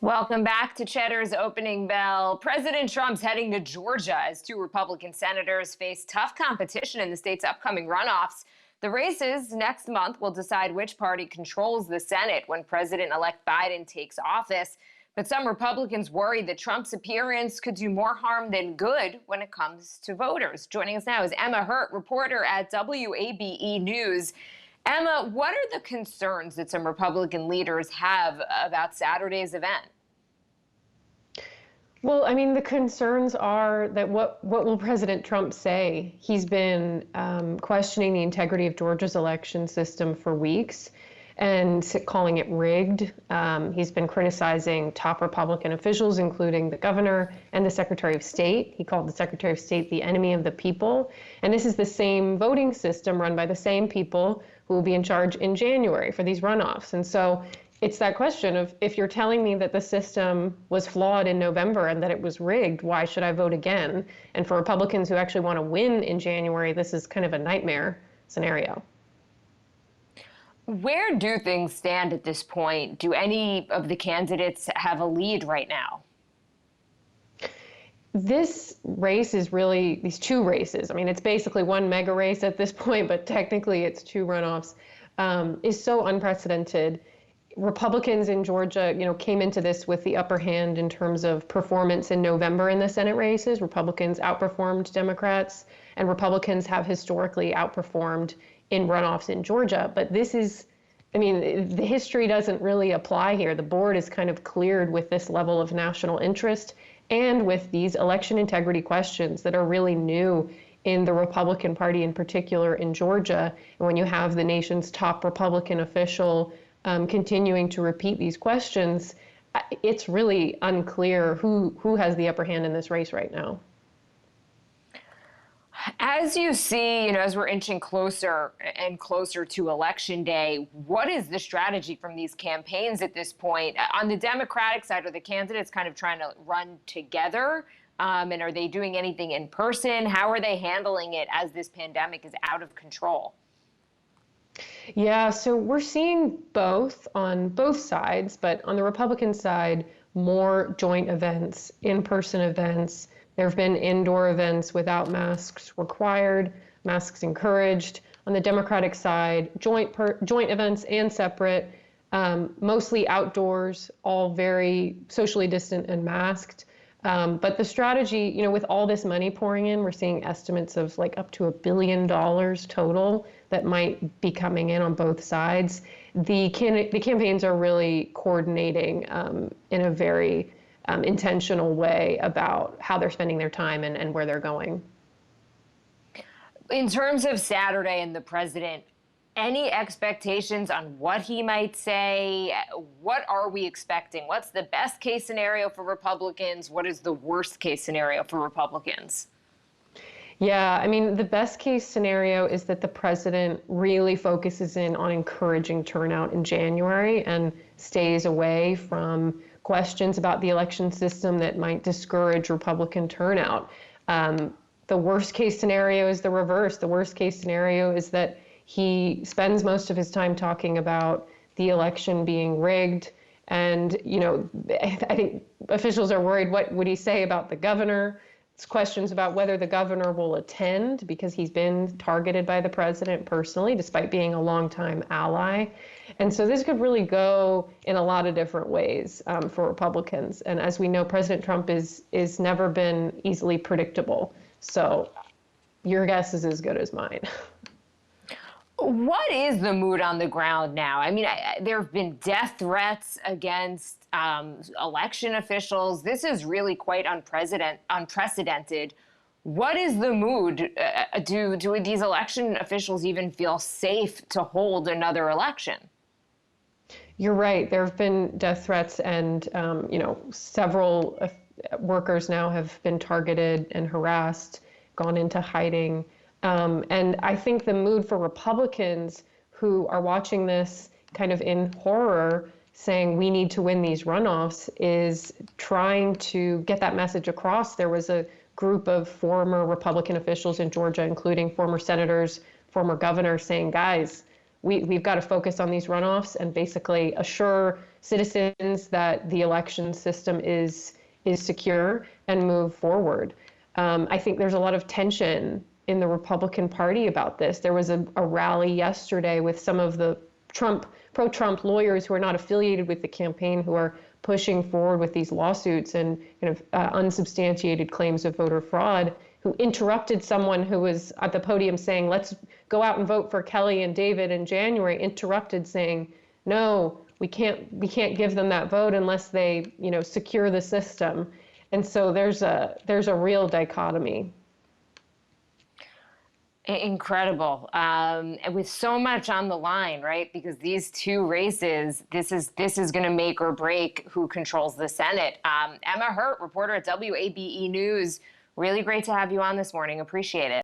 Welcome back to Cheddar's Opening Bell. President Trump's heading to Georgia as two Republican senators face tough competition in the state's upcoming runoffs. The races next month will decide which party controls the Senate when President-elect Biden takes office. But some Republicans worry that Trump's appearance could do more harm than good when it comes to voters. Joining us now is Emma Hurt, reporter at WABE News. Emma, what are the concerns that some Republican leaders have about Saturday's event? Well, I mean, the concerns are that what will President Trump say? He's been questioning the integrity of Georgia's election system for weeks and calling it rigged. He's been criticizing top Republican officials, including the governor and the Secretary of State. He called the Secretary of State the enemy of the people. And this is the same voting system run by the same people who will be in charge in January for these runoffs. And so it's that question of, if you're telling me that the system was flawed in November and that it was rigged, why should I vote again? And for Republicans who actually want to win in January, this is kind of a nightmare scenario. Where do things stand at this point? Do any of the candidates have a lead right now? This race is really these two races. I mean, it's basically one mega race at this point, but technically it's two runoffs, is so unprecedented. Republicans in Georgia, came into this with the upper hand in terms of performance in November in the Senate races. Republicans outperformed Democrats, and Republicans have historically outperformed in runoffs in Georgia. But this is, the history doesn't really apply here. The board is kind of cleared with this level of national interest and with these election integrity questions that are really new in the Republican Party, in particular in Georgia. And when you have the nation's top Republican official continuing to repeat these questions, it's really unclear who has the upper hand in this race right now. As you see, as we're inching closer and closer to Election Day, what is the strategy from these campaigns at this point? On the Democratic side, are the candidates kind of trying to run together? And are they doing anything in person? How are they handling it as this pandemic is out of control? Yeah, so we're seeing both on both sides, but on the Republican side, more joint events, in-person events. There have been indoor events without masks required, masks encouraged. On the Democratic side, joint events and separate, mostly outdoors, all very socially distant and masked. But the strategy, with all this money pouring in, we're seeing estimates of like up to $1 billion total that might be coming in on both sides. The campaigns are really coordinating in a very intentional way about how they're spending their time and where they're going. In terms of Saturday and the president, any expectations on what he might say? What are we expecting? What's the best case scenario for Republicans? What is the worst case scenario for Republicans? Yeah, the best case scenario is that the president really focuses in on encouraging turnout in January and stays away from questions about the election system that might discourage Republican turnout. The worst case scenario is the reverse. The worst case scenario is that he spends most of his time talking about the election being rigged. And, I think officials are worried, what would he say about the governor? It's questions about whether the governor will attend because he's been targeted by the president personally, despite being a longtime ally. And so this could really go in a lot of different ways for Republicans. And as we know, President Trump is never been easily predictable. So your guess is as good as mine. What is the mood on the ground now? There have been death threats against election officials. This is really quite unprecedented. What is the mood? Do these election officials even feel safe to hold another election? You're right. There have been death threats, and several workers now have been targeted and harassed, gone into hiding. And I think the mood for Republicans who are watching this kind of in horror, saying we need to win these runoffs, is trying to get that message across. There was a group of former Republican officials in Georgia, including former senators, former governors, saying, guys, we've got to focus on these runoffs and basically assure citizens that the election system is secure and move forward. I think there's a lot of tension in the Republican Party about this. There was a rally yesterday with some of the pro-Trump lawyers who are not affiliated with the campaign, who are pushing forward with these lawsuits and kind of unsubstantiated claims of voter fraud, who interrupted someone who was at the podium saying, let's go out and vote for Kelly and David in January, interrupted saying, no, we can't give them that vote unless they, secure the system. And so there's a real dichotomy. Incredible. And with so much on the line, right? Because these two races, this is going to make or break who controls the Senate. Emma Hurt, reporter at WABE News. Really great to have you on this morning. Appreciate it.